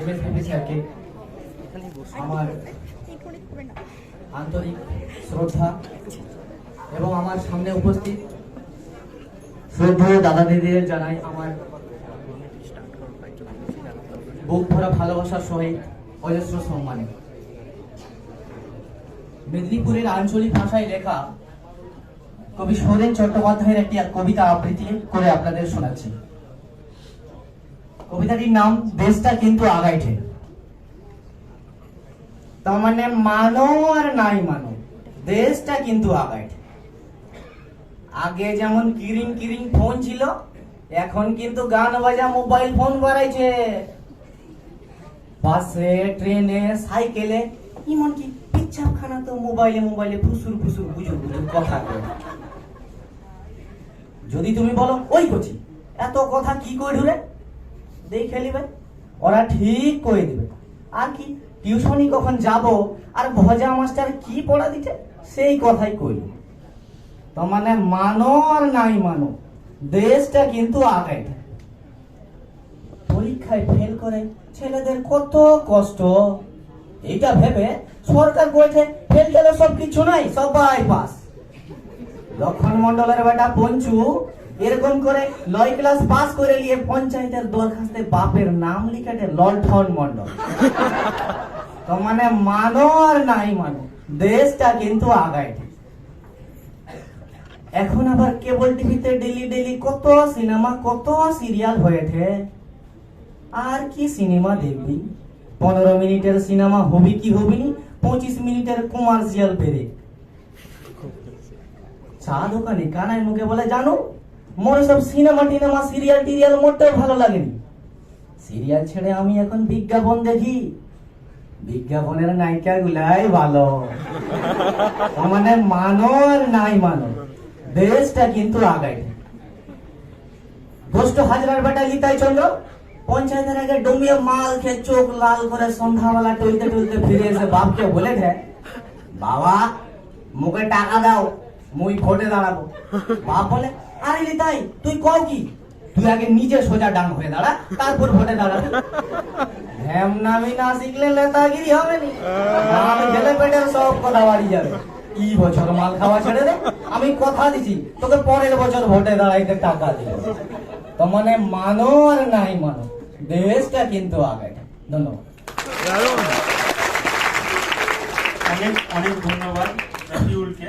MSBP স্যারকে আমার আন্তরিক শ্রদ্ধা এবং আমার সামনে উপস্থিত শ্রদ্ধেয় দাদা দিদিদের জানাই আমার বুক ভরা ভালোবাসার সহিত অজস্র সম্মানে। মেদিনীপুরের আঞ্চলিক ভাষায় লেখা কবি সুরেন চট্টোপাধ্যায়ের একটি কবিতা আবৃত্তি করে আপনাদের শোনাচ্ছি। কবিতাটির নাম দেশটা কিন্তু আগাইছে। তার মানে মানো আর নাই মানো, দেশটা কিন্তু আগাইছে। আগে যেমন কিরিং কিরিং ফোন ছিল, এখন কিন্তু গান বাজা মোবাইল ফোন বাড়াইছে। বাসে, ট্রেনে, সাইকেলে, এমনকি পিচ্ছাখানা তো মোবাইলে মোবাইলে ফুসুর ফুসুর বুঝুর বুঝুর কথা কয়। যদি তুমি বলো ওই করছি এত কথা কি কই ঢুরে দেখে নিবে, ওরা ঠিক করে দিবে। আর কি টিউশনি কখন যাব আর ভজা মাস্টার কি পড়া দিতে সেই কথাই কইল। তো মানে মানো আর নাই মানো, দেশটা কিন্তু আগায়। পরীক্ষায় ফেল করে ছেলেদের কত কষ্ট, এইটা ভেবে সরকার বলছে ফেল গেলে সব কিছু নাই, সবাই পাস। লক্ষণ মন্ডলের বেটা পঞ্চু এরকম করে 9 ক্লাস পাস করে নিয়ে পঞ্চায়েতের দরখাস্তে বাপের নাম লিখাতে লণ্ঠন মন্ডল। তো মানে মানো আর নাই মানো, দেশটা কিন্তু আগায়। এখন আবার কেবল টিভিতে ডেলি ডেলি কত সিনেমা কত সিরিয়াল হয়েছে। আর কি সিনেমা দেখবি? 15 মিনিটের সিনেমা হবি কি হবি নি, 25 মিনিটের কমার্শিয়াল বেরে। চা দোকানে কানাই মুখে বলে জানো মোর সব সিনেমা টিনেমা সিরিয়াল টিরিয়াল মোটেও ভালো লাগেনি। সিরিয়াল ছেড়ে আমি এখন বিজ্ঞাপন দেখি, বিজ্ঞাপনের নায়িকা গুলাই ভালো। মানে মানো আর নাই মানো, দেশটা কিন্তু আগায়। গোষ্ঠ হাজরার বেটা লিতাই চন্দ্র পঞ্চায়েতের আগে ডুমিয়ে মাল খেয়ে চোখ লাল করে সন্ধ্যাবেলা টলতে টলতে ফিরে এসে বাপকে বলেছে বাবা মুখে টাকা দাও মুই ভোটে দাঁড়াবো। বাপ বলে আরে লিতাই তুই কও কি, তুই আগে নিজে সোজা ডাং হয়ে দাঁড়া তারপর ভোটে দাঁড়াবি। নামি না শিখলে নেতাগিরি হবে নি, আমি গেলে পেটের সব কথা বাড়ি যাবে। এই বছর মাল খাওয়া ছেড়ে দে, আমি কথা দিছি তোকে পরের বছর ভোটে দাঁড়াইতে টাকা দিব। তো মানে মানো আর নাই মানো, দেশটা কিন্তু আগে। ধন্যবাদ। অনেক অনেক ধন্যবাদ রাফিউলকে।